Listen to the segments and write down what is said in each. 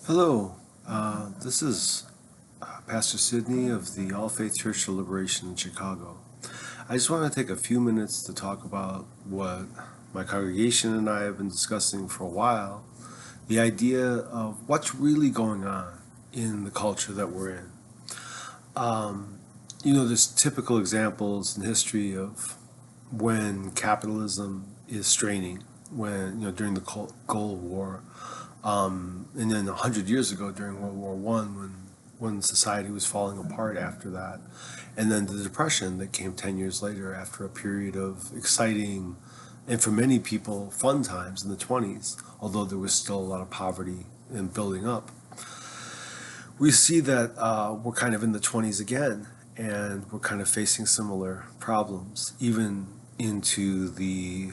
Hello, this is Pastor Sidney of the All Faith Church of Liberation in Chicago. I just want to take a few minutes to talk about what my congregation and I have been discussing for a while, the idea of what's really going on in the culture that we're in. There's typical examples in history of when capitalism is straining, during the Cold War, and then 100 years ago during World War One, when society was falling apart after that, and then the Depression that came 10 years later after a period of exciting and for many people fun times in the 20s, although there was still a lot of poverty and building up. We see that we're kind of in the 20s again, and we're kind of facing similar problems, even into the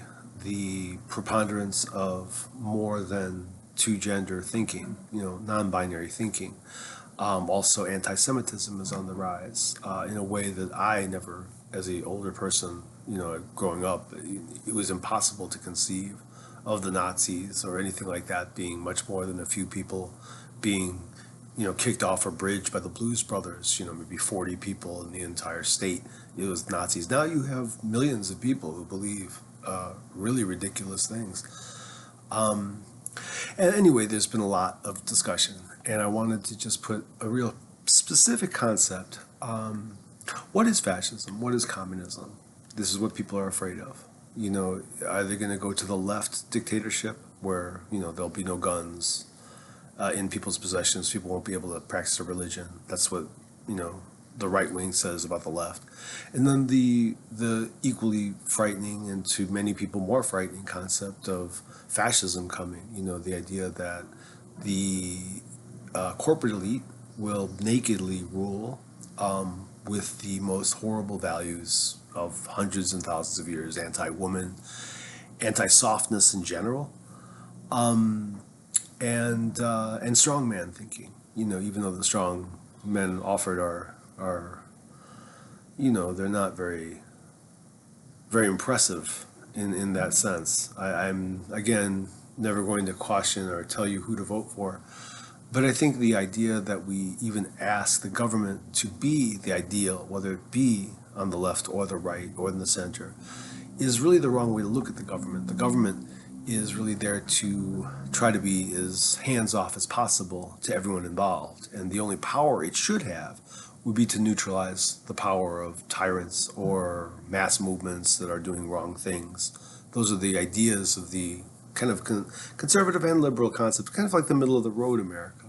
preponderance of more than two gender thinking, non-binary thinking. Also, anti-Semitism is on the rise in a way that I never, as an older person, growing up, it was impossible to conceive of the Nazis or anything like that being much more than a few people being, kicked off a bridge by the Blues Brothers, maybe 40 people in the entire state. It was Nazis. Now you have millions of people who believe really ridiculous things. And anyway, there's been a lot of discussion, and I wanted to just put a real specific concept. What is fascism? What is communism? This is what people are afraid of. Are they going to go to the left dictatorship where, there'll be no guns in people's possessions, people won't be able to practice their religion? That's what, the right wing says about the left. And then the equally frightening, and to many people more frightening, concept of fascism coming. The idea that the corporate elite will nakedly rule with the most horrible values of hundreds and thousands of years: anti-woman, anti-softness in general, and strongman thinking. Even though the strong men offered are they're not very impressive in that sense. I'm again never going to caution or tell you who to vote for, but I think the idea that we even ask the government to be the ideal, whether it be on the left or the right or in the center, is really the wrong way to look at the government. The government is really there to try to be as hands-off as possible to everyone involved, and the only power it should have would be to neutralize the power of tyrants or mass movements that are doing wrong things. Those are the ideas of the kind of conservative and liberal concept, kind of like the middle of the road America,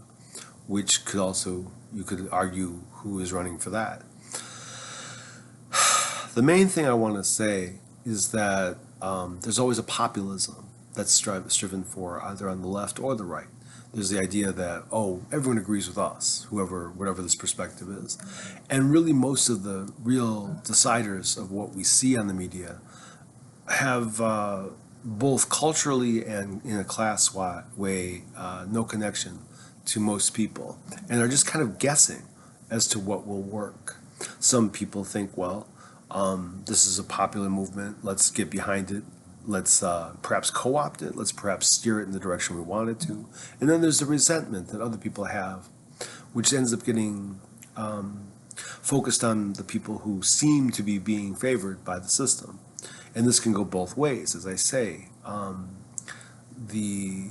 which could also, you could argue, who is running for that. The main thing I want to say is that there's always a populism that's striven for, either on the left or the right. There's the idea that, everyone agrees with us, whatever this perspective is. And really most of the real deciders of what we see on the media have, both culturally and in a class way, no connection to most people, and are just kind of guessing as to what will work. Some people think, this is a popular movement, let's get behind it. Let's perhaps co-opt it. Let's perhaps steer it in the direction we want it to. And then there's the resentment that other people have, which ends up getting focused on the people who seem to be being favored by the system. And this can go both ways, as I say. The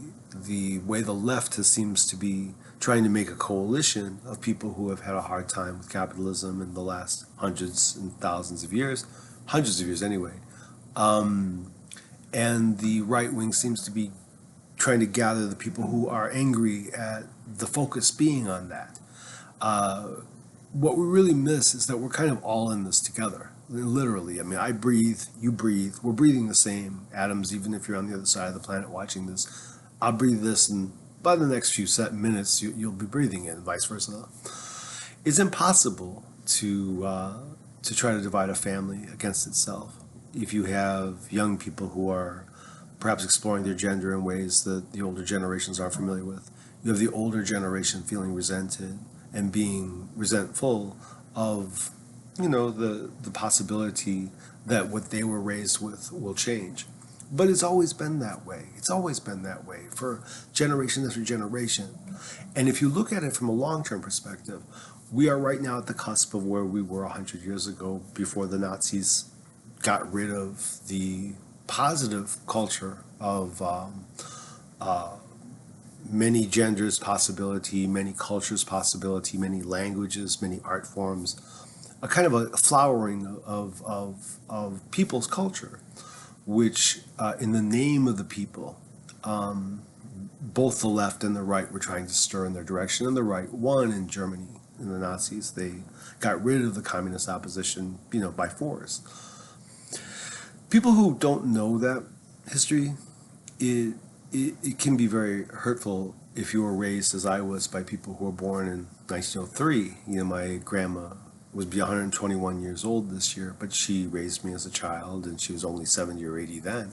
way the left seems to be trying to make a coalition of people who have had a hard time with capitalism in the last hundreds of years anyway. And the right wing seems to be trying to gather the people who are angry at the focus being on that. What we really miss is that we're kind of all in this together, literally. I mean, I breathe, you breathe, we're breathing the same atoms, even if you're on the other side of the planet watching this. I'll breathe this, and by the next few minutes, you'll be breathing it, and vice versa. It's impossible to try to divide a family against itself. If you have young people who are perhaps exploring their gender in ways that the older generations aren't familiar with, you have the older generation feeling resented and being resentful of, the possibility that what they were raised with will change. But it's always been that way. It's always been that way for generation after generation. And if you look at it from a long-term perspective, we are right now at the cusp of where we were 100 years ago before the Nazis got rid of the positive culture of many genders possibility, many cultures possibility, many languages, many art forms, a kind of a flowering of people's culture, which in the name of the people, both the left and the right were trying to stir in their direction. And the right won in Germany, in the Nazis. They got rid of the communist opposition, by force. People who don't know that history, it can be very hurtful if you were raised, as I was, by people who were born in 1903. My grandma was 121 years old this year, but she raised me as a child, and she was only 70 or 80 then.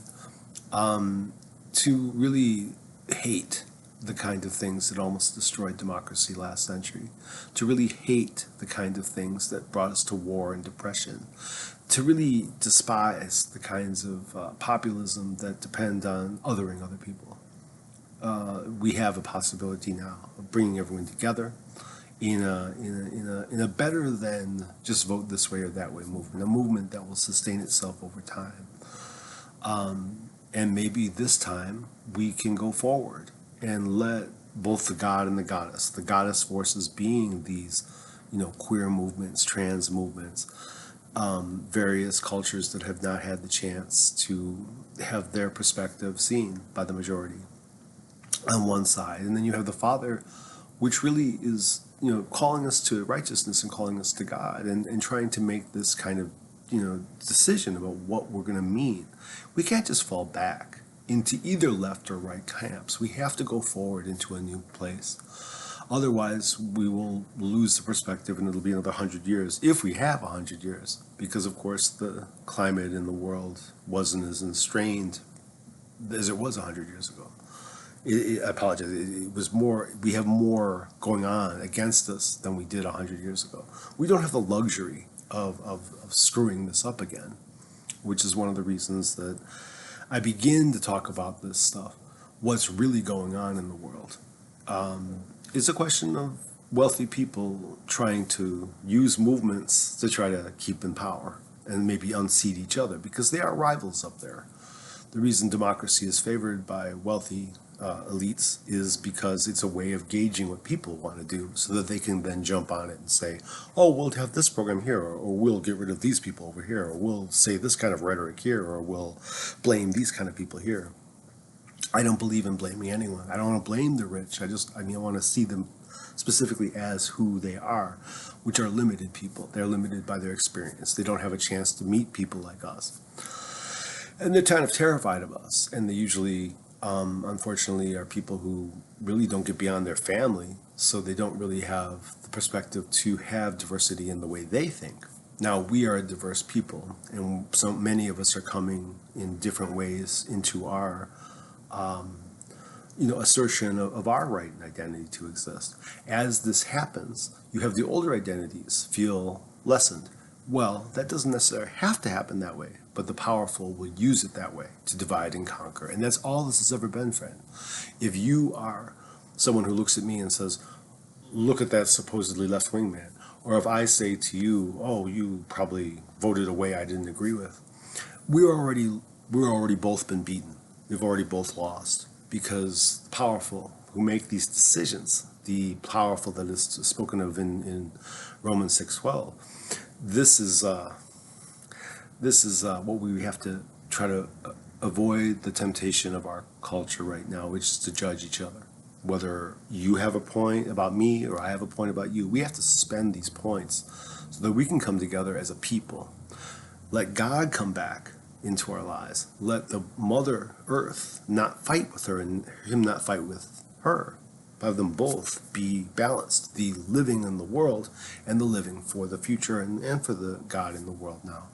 To really hate the kind of things that almost destroyed democracy last century, to really hate the kind of things that brought us to war and depression, to really despise the kinds of populism that depend on othering other people. We have a possibility now of bringing everyone together in a better than just vote this way or that way movement, a movement that will sustain itself over time. And maybe this time we can go forward and let both the God and the goddess forces being these, queer movements, trans movements, various cultures that have not had the chance to have their perspective seen by the majority on one side. And then you have the Father, which really is, calling us to righteousness and calling us to God, and trying to make this kind of, decision about what we're going to mean. We can't just fall back into either left or right camps. We have to go forward into a new place. Otherwise, we will lose the perspective, and it'll be another 100 years, if we have 100 years, because, of course, the climate in the world wasn't as strained as it was 100 years ago. I apologize. It was more. We have more going on against us than we did 100 years ago. We don't have the luxury of screwing this up again, which is one of the reasons that I begin to talk about this stuff. What's really going on in the world is a question of wealthy people trying to use movements to try to keep in power and maybe unseat each other, because they are rivals up there. The reason democracy is favored by wealthy elites is because it's a way of gauging what people want to do, so that they can then jump on it and say, oh, we'll have this program here, or we'll get rid of these people over here, or we'll say this kind of rhetoric here, or we'll blame these kind of people here. I don't believe in blaming anyone. I don't want to blame the rich. I want to see them specifically as who they are, which are limited people. They're limited by their experience. They don't have a chance to meet people like us. And they're kind of terrified of us. And they usually, unfortunately, are people who really don't get beyond their family, so they don't really have the perspective to have diversity in the way they think. Now, we are a diverse people, and so many of us are coming in different ways into our assertion of our right and identity to exist. As this happens, you have the older identities feel lessened. Well, that doesn't necessarily have to happen that way, but the powerful will use it that way to divide and conquer. And that's all this has ever been, friend. If you are someone who looks at me and says, look at that supposedly left-wing man, or if I say to you, oh, you probably voted a way I didn't agree with, we're already both been beaten. We've already both lost, because the powerful who make these decisions, the powerful that is spoken of in Romans 6:12, this is what we have to try to avoid, the temptation of our culture right now, which is to judge each other. Whether you have a point about me or I have a point about you, we have to suspend these points so that we can come together as a people. Let God come back into our lives. Let the Mother Earth not fight with her and him not fight with her. Have them both be balanced, the living in the world and the living for the future and for the God in the world now.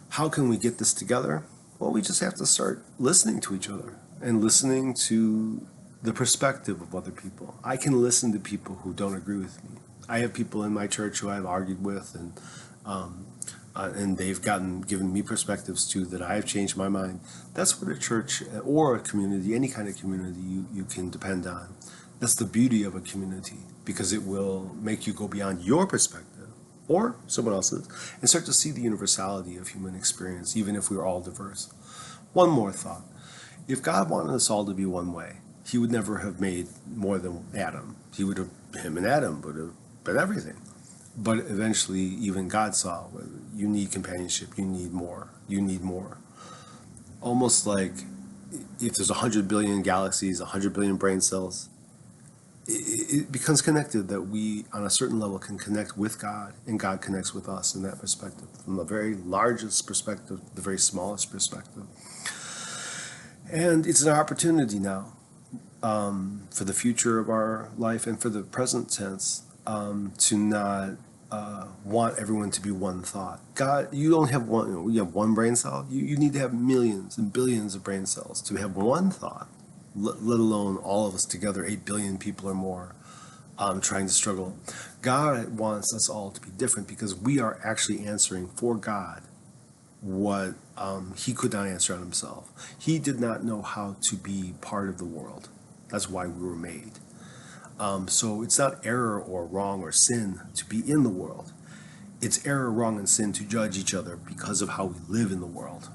How can we get this together? Well, we just have to start listening to each other and listening to the perspective of other people. I can listen to people who don't agree with me. I have people in my church who I've argued with and and they've given me perspectives too that I have changed my mind. That's what a church or a community, any kind of community, you can depend on. That's the beauty of a community, because it will make you go beyond your perspective or someone else's and start to see the universality of human experience, even if we're all diverse. One more thought. If God wanted us all to be one way, he would never have made more than Adam. Him and Adam would have been everything. But eventually, even God saw, you need companionship, you need more, you need more. Almost like if there's 100 billion galaxies, 100 billion brain cells, it becomes connected that we, on a certain level, can connect with God, and God connects with us in that perspective, from the very largest perspective, the very smallest perspective. And it's an opportunity now, for the future of our life and for the present tense, to not want everyone to be one thought. God, you don't have one. You have one brain cell. You need to have millions and billions of brain cells to have one thought. Let alone all of us together, 8 billion people or more, trying to struggle. God wants us all to be different, because we are actually answering for God what he could not answer on himself. He did not know how to be part of the world. That's why we were made. So it's not error or wrong or sin to be in the world. It's error, wrong, and sin to judge each other because of how we live in the world.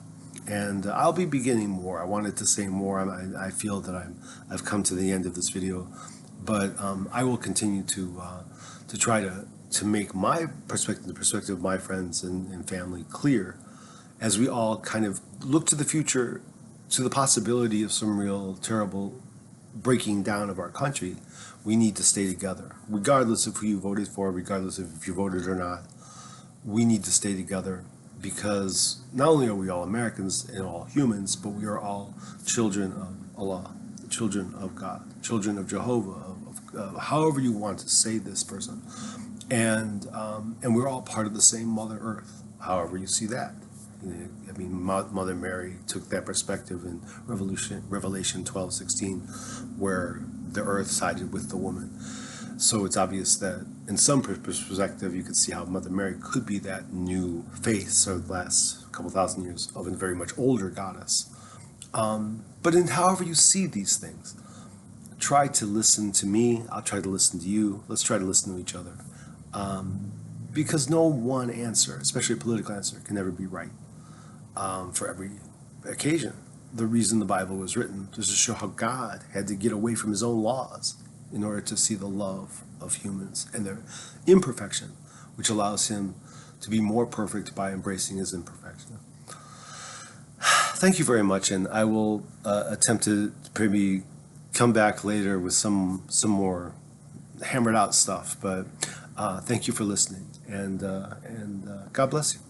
And I'll be beginning more. I wanted to say more. I feel that I've come to the end of this video, but I will continue to try to make my perspective, the perspective of my friends and family, clear, as we all kind of look to the future, to the possibility of some real terrible breaking down of our country. We need to stay together, regardless of who you voted for, regardless of if you voted or not. We need to stay together, because not only are we all Americans and all humans, but we are all children of Allah, children of God, children of Jehovah, however you want to say this person. And we're all part of the same Mother Earth, however you see that. I mean, Mother Mary took that perspective in Revelation 12:16, where the earth sided with the woman. So it's obvious that in some perspective, you could see how Mother Mary could be that new face of the last couple thousand years of a very much older goddess. But in however you see these things, try to listen to me. I'll try to listen to you. Let's try to listen to each other. Because no one answer, especially a political answer, can ever be right for every occasion. The reason the Bible was written is to show how God had to get away from his own laws in order to see the love of humans and their imperfection, which allows him to be more perfect by embracing his imperfection. Thank you very much, and I will attempt to maybe come back later with some more hammered out stuff, but thank you for listening, and God bless you.